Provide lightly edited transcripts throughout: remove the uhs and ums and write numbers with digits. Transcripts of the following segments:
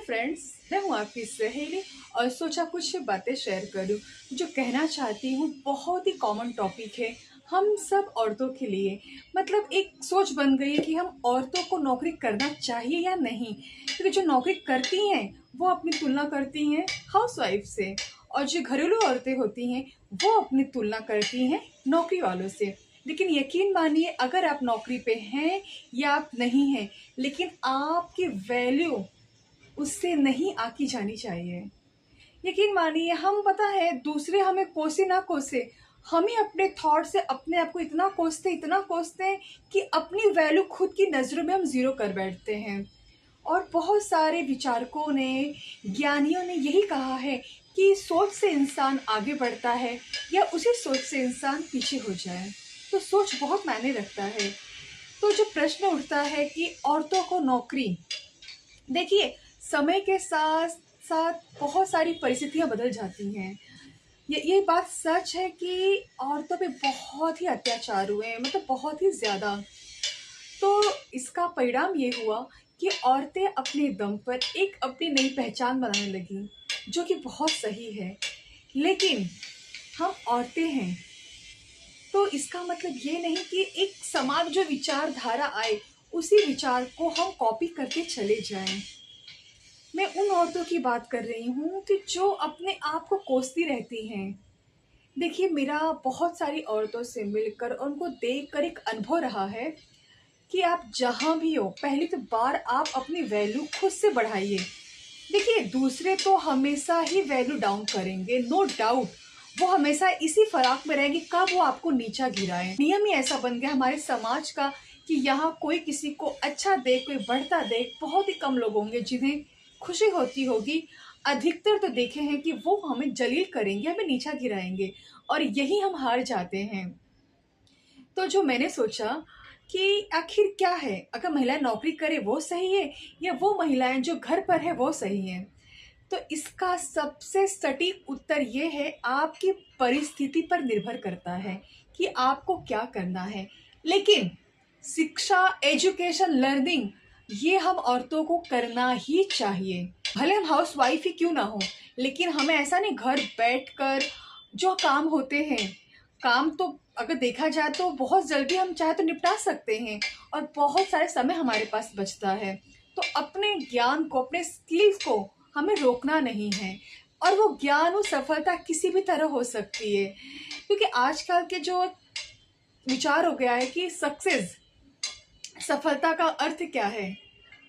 Friends, मैं हूँ आपकी सहेली और सोचा कुछ बातें शेयर करूँ। जो कहना चाहती हूँ बहुत ही कॉमन टॉपिक है हम सब औरतों के लिए। मतलब एक सोच बन गई है कि हम औरतों को नौकरी करना चाहिए या नहीं, क्योंकि जो नौकरी करती हैं वो अपनी तुलना करती हैं हाउसवाइफ से, और जो घरेलू औरतें होती हैं वो अपनी तुलना करती हैं नौकरी वालों से। लेकिन यकीन मानिए, अगर आप नौकरी पे हैं या आप नहीं हैं, लेकिन आपकी वैल्यू उससे नहीं आकी जानी चाहिए। यकीन मानिए, हम पता है दूसरे हमें कोसे ना कोसे, हम ही अपने थॉट से अपने आप को इतना कोसते हैं कि अपनी वैल्यू खुद की नज़रों में हम ज़ीरो कर बैठते हैं। और बहुत सारे विचारकों ने, ज्ञानियों ने यही कहा है कि सोच से इंसान आगे बढ़ता है या उसी सोच से इंसान पीछे हो जाए। तो सोच बहुत मायने रखता है। तो जो प्रश्न उठता है कि औरतों को नौकरी, देखिए समय के साथ साथ बहुत सारी परिस्थितियां बदल जाती हैं। ये बात सच है कि औरतों पे बहुत ही अत्याचार हुए हैं, मतलब बहुत ही ज़्यादा। तो इसका परिणाम ये हुआ कि औरतें अपने दम पर एक अपनी नई पहचान बनाने लगीं, जो कि बहुत सही है। लेकिन हम औरतें हैं, तो इसका मतलब ये नहीं कि एक समान जो विचारधारा आए उसी विचार को हम कॉपी करके चले जाएं। मैं उन औरतों की बात कर रही हूँ कि जो अपने आप को कोसती रहती हैं। देखिए, मेरा बहुत सारी औरतों से मिलकर और उनको देखकर एक अनुभव रहा है कि आप जहाँ भी हो, पहली तो बार आप अपनी वैल्यू खुद से बढ़ाइए। देखिए, दूसरे तो हमेशा ही वैल्यू डाउन करेंगे, नो डाउट। वो हमेशा इसी फराक में रहेंगे कब वो आपको नीचा गिराएं। नियम ही ऐसा बन गया हमारे समाज का कि यहाँ कोई किसी को अच्छा देख, कोई बढ़ता देख, बहुत ही कम लोग होंगे जिन्हें खुशी होती होगी। अधिकतर तो देखे हैं कि वो हमें जलील करेंगे, हमें नीचा गिराएंगे, और यही हम हार जाते हैं। तो जो मैंने सोचा कि आखिर क्या है, अगर महिलाएं नौकरी करे वो सही है या वो महिलाएं जो घर पर है वो सही है। तो इसका सबसे सटीक उत्तर ये है, आपकी परिस्थिति पर निर्भर करता है कि आपको क्या करना है। लेकिन शिक्षा, एजुकेशन, लर्निंग, ये हम औरतों को करना ही चाहिए। भले हम हाउस वाइफ ही क्यों ना हो, लेकिन हमें ऐसा नहीं घर बैठकर जो काम होते हैं, काम तो अगर देखा जाए तो बहुत जल्दी हम चाहे तो निपटा सकते हैं और बहुत सारे समय हमारे पास बचता है। तो अपने ज्ञान को, अपने स्किल्स को हमें रोकना नहीं है। और वो ज्ञान, वो सफलता किसी भी तरह हो सकती है, क्योंकि आजकल के जो विचार हो गया है कि सक्सेस, सफलता का अर्थ क्या है,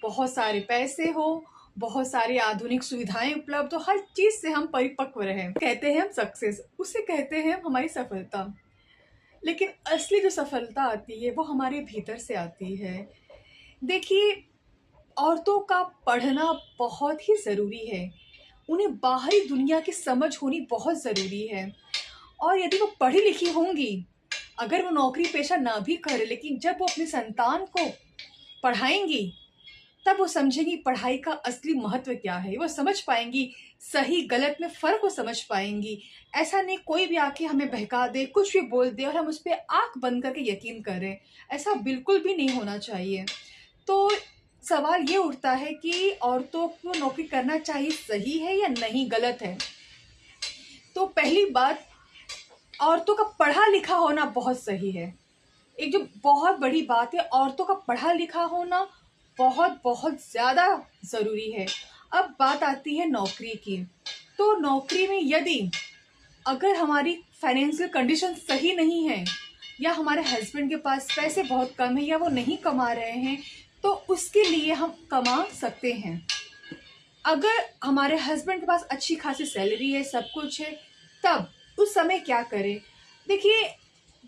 बहुत सारे पैसे हो, बहुत सारी आधुनिक सुविधाएं उपलब्ध हो, हर चीज से हम परिपक्व रहे, कहते हैं हम सक्सेस, उसे कहते हैं हमारी सफलता। लेकिन असली जो सफलता आती है वो हमारे भीतर से आती है। देखिए, औरतों का पढ़ना बहुत ही ज़रूरी है। उन्हें बाहरी दुनिया की समझ होनी बहुत ज़रूरी है। और यदि वो पढ़ी लिखी होंगी, अगर वो नौकरी पेशा ना भी करे, लेकिन जब वो अपने संतान को पढ़ाएंगी तब वो समझेंगी पढ़ाई का असली महत्व क्या है। वो समझ पाएंगी, सही गलत में फ़र्क वो समझ पाएंगी। ऐसा नहीं कोई भी आके हमें बहका दे, कुछ भी बोल दे और हम उस पर आँख बंद करके यकीन करें। ऐसा बिल्कुल भी नहीं होना चाहिए। तो सवाल ये उठता है कि औरतों को नौकरी करना चाहिए, सही है या नहीं, गलत है। तो पहली बात, औरतों का पढ़ा लिखा होना बहुत सही है। एक जो बहुत बड़ी बात है, औरतों का पढ़ा लिखा होना बहुत बहुत ज़्यादा ज़रूरी है। अब बात आती है नौकरी की। तो नौकरी में यदि अगर हमारी फाइनेंशियल कंडीशन सही नहीं है, या हमारे हस्बैंड के पास पैसे बहुत कम है, या वो नहीं कमा रहे हैं, तो उसके लिए हम कमा सकते हैं। अगर हमारे हस्बैंड के पास अच्छी खासी सैलरी है, सब कुछ है, तब उस समय क्या करें। देखिए,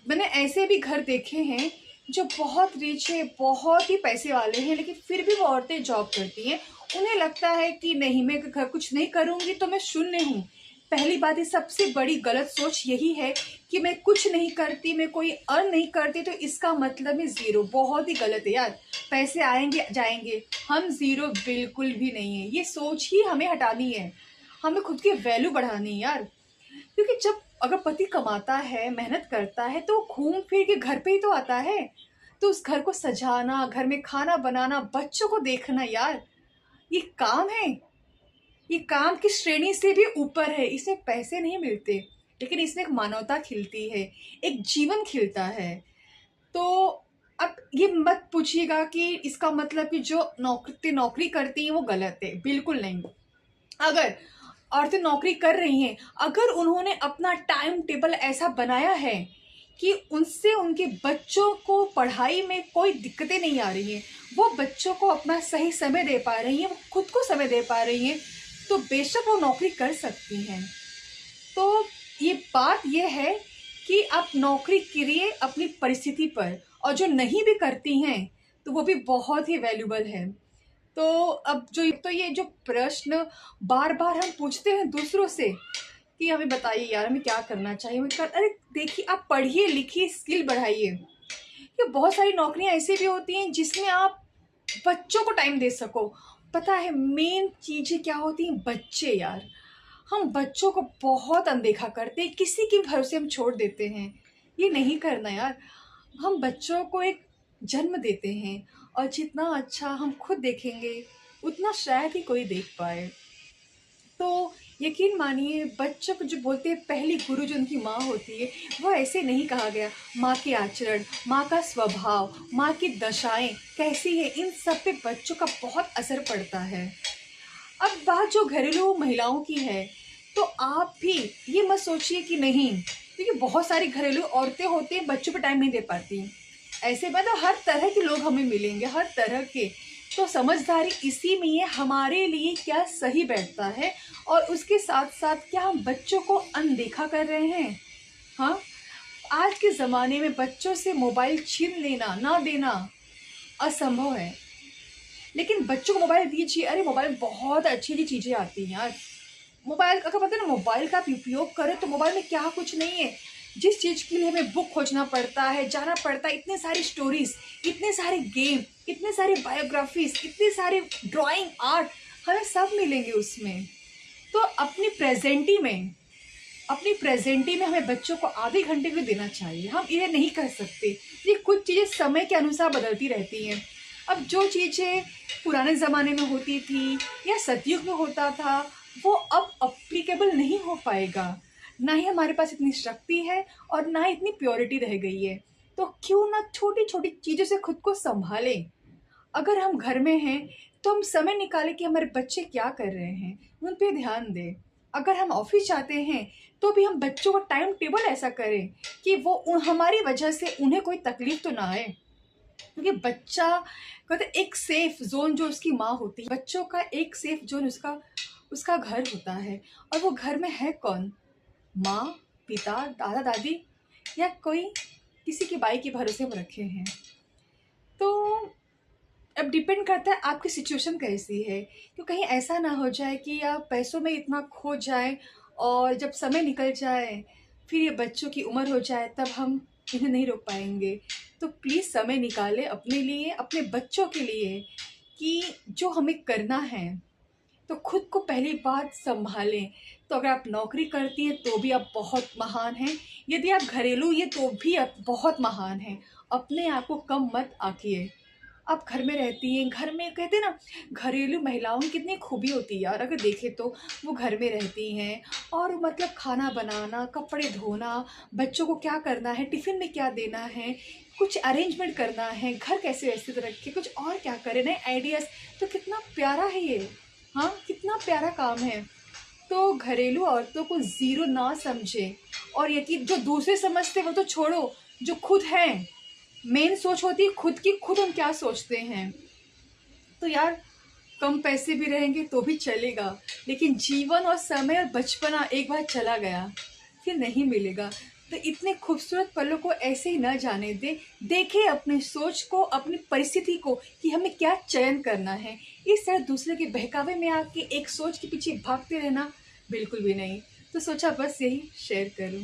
मैंने ऐसे भी घर देखे हैं जो बहुत रिच है, बहुत ही पैसे वाले हैं, लेकिन फिर भी वो औरतें जॉब करती हैं। उन्हें लगता है कि नहीं, मैं घर कुछ नहीं करूँगी तो मैं शून्य हूँ। पहली बात है, सबसे बड़ी गलत सोच यही है कि मैं कुछ नहीं करती, मैं कोई अर्न नहीं करती तो इसका मतलब है ज़ीरो। बहुत ही गलत है यार। पैसे आएंगे जाएंगे, हम ज़ीरो बिल्कुल भी नहीं है। ये सोच ही हमें हटानी है, हमें खुद की वैल्यू बढ़ानी है यार। क्योंकि जब अगर पति कमाता है, मेहनत करता है, तो घूम फिर के घर पे ही तो आता है। तो उस घर को सजाना, घर में खाना बनाना, बच्चों को देखना, यार ये काम है। ये काम की श्रेणी से भी ऊपर है। इसमें पैसे नहीं मिलते, लेकिन इसमें एक मानवता खिलती है, एक जीवन खिलता है। तो अब ये मत पूछिएगा कि इसका मतलब कि जो नौकरी करती हैं वो गलत है, बिल्कुल नहीं। अगर औरतें नौकरी कर रही हैं, अगर उन्होंने अपना टाइम टेबल ऐसा बनाया है कि उनसे उनके बच्चों को पढ़ाई में कोई दिक्कतें नहीं आ रही हैं, वो बच्चों को अपना सही समय दे पा रही हैं, वो खुद को समय दे पा रही हैं, तो बेशक वो नौकरी कर सकती हैं। तो ये बात ये है कि आप नौकरी करिए अपनी परिस्थिति पर, और जो नहीं भी करती हैं तो वो भी बहुत ही वैल्यूबल है। तो अब जो तो ये जो प्रश्न बार बार हम पूछते हैं दूसरों से कि हमें बताइए यार हमें क्या करना चाहिए, अरे देखिए आप पढ़िए लिखिए स्किल बढ़ाइए। ये बहुत सारी नौकरियां ऐसी भी होती हैं जिसमें आप बच्चों को टाइम दे सको। पता है मेन चीज़ें क्या होती हैं? बच्चे यार, हम बच्चों को बहुत अनदेखा करते हैं, किसी के भरोसे हम छोड़ देते हैं। ये नहीं करना यार। हम बच्चों को एक जन्म देते हैं, और जितना अच्छा हम खुद देखेंगे उतना शायद ही कोई देख पाए। तो यकीन मानिए बच्चों को जो बोलते हैं पहली गुरु जो उनकी माँ होती है, वो ऐसे नहीं कहा गया। माँ के आचरण, माँ का स्वभाव, माँ की दशाएं कैसी है, इन सब पे बच्चों का बहुत असर पड़ता है। अब बात जो घरेलू महिलाओं की है, तो आप भी ये मत सोचिए कि नहीं, क्योंकि बहुत सारी घरेलू औरतें होती हैं बच्चों पर टाइम नहीं दे पाती। ऐसे मतलब हर तरह के लोग हमें मिलेंगे, हर तरह के। तो समझदारी इसी में है, हमारे लिए क्या सही बैठता है, और उसके साथ साथ क्या हम बच्चों को अनदेखा कर रहे हैं। हाँ, आज के ज़माने में बच्चों से मोबाइल छीन लेना, ना देना असंभव है, लेकिन बच्चों को मोबाइल दीजिए। अरे मोबाइल में बहुत अच्छी अच्छी चीज़ें आती हैं यार। मोबाइल अगर पता है ना, मोबाइल का आप उपयोग करें तो मोबाइल में क्या कुछ नहीं है। जिस चीज़ के लिए हमें बुक खोजना पड़ता है, जाना पड़ता है, इतने सारी स्टोरीज, इतने सारे गेम, इतने सारे बायोग्राफीज, इतने सारे ड्राइंग आर्ट, हमें सब मिलेंगे उसमें। तो अपनी प्रेजेंटी में हमें बच्चों को आधे घंटे भी देना चाहिए। हम ये नहीं कर सकते। ये कुछ चीज़ें समय के अनुसार बदलती रहती हैं। अब जो चीज़ें पुराने ज़माने में होती थी या सतयुग में होता था, वो अब अप्लीकेबल नहीं हो पाएगा। ना ही हमारे पास इतनी शक्ति है और ना ही इतनी प्योरिटी रह गई है। तो क्यों ना छोटी छोटी चीज़ों से खुद को संभालें। अगर हम घर में हैं तो हम समय निकालें कि हमारे बच्चे क्या कर रहे हैं, उन पे ध्यान दें। अगर हम ऑफिस जाते हैं तो भी हम बच्चों का टाइम टेबल ऐसा करें कि वो हमारी वजह से उन्हें कोई तकलीफ तो ना आए। क्योंकि बच्चा कहते एक सेफ जोन जो उसकी माँ होती है, बच्चों का एक सेफ जोन उसका उसका घर होता है। और वो घर में है कौन? माँ, पिता, दादा दादी, या कोई किसी की बाई के भरोसे में रखे हैं। तो अब डिपेंड करता है आपकी सिचुएशन कैसी है, तो कहीं ऐसा ना हो जाए कि आप पैसों में इतना खो जाए और जब समय निकल जाए, फिर ये बच्चों की उम्र हो जाए, तब हम इन्हें नहीं रोक पाएंगे। तो प्लीज़ समय निकालें अपने लिए, अपने बच्चों के लिए, कि जो हमें करना है तो खुद को पहली बात संभालें। तो अगर आप नौकरी करती हैं तो भी आप बहुत महान हैं, यदि आप घरेलू ये तो भी आप बहुत महान हैं। अपने आप को कम मत आंकिए। आप घर में रहती हैं, घर में कहते हैं ना, घरेलू महिलाओं की कितनी खूबी होती है यार। अगर देखें तो वो घर में रहती हैं और मतलब खाना बनाना, कपड़े धोना, बच्चों को क्या करना है, टिफ़िन में क्या देना है, कुछ अरेंजमेंट करना है, घर कैसे व्यवस्थित रखे, कुछ और क्या करें, नए आइडियाज़। तो कितना प्यारा है ये। हाँ, कितना प्यारा काम है। तो घरेलू औरतों को ज़ीरो ना समझें। और यकीन जो दूसरे समझते वो तो छोड़ो, जो खुद हैं, मेन सोच होती है खुद की, खुद हम क्या सोचते हैं। तो यार कम पैसे भी रहेंगे तो भी चलेगा, लेकिन जीवन और समय और बचपना एक बार चला गया फिर नहीं मिलेगा। तो इतने खूबसूरत पलों को ऐसे ही न जाने दे। देखें अपनी सोच को, अपनी परिस्थिति को, कि हमें क्या चयन करना है। इस तरह दूसरे के बहकावे में आके एक सोच के पीछे भागते रहना बिल्कुल भी नहीं। तो सोचा बस यही शेयर करूं।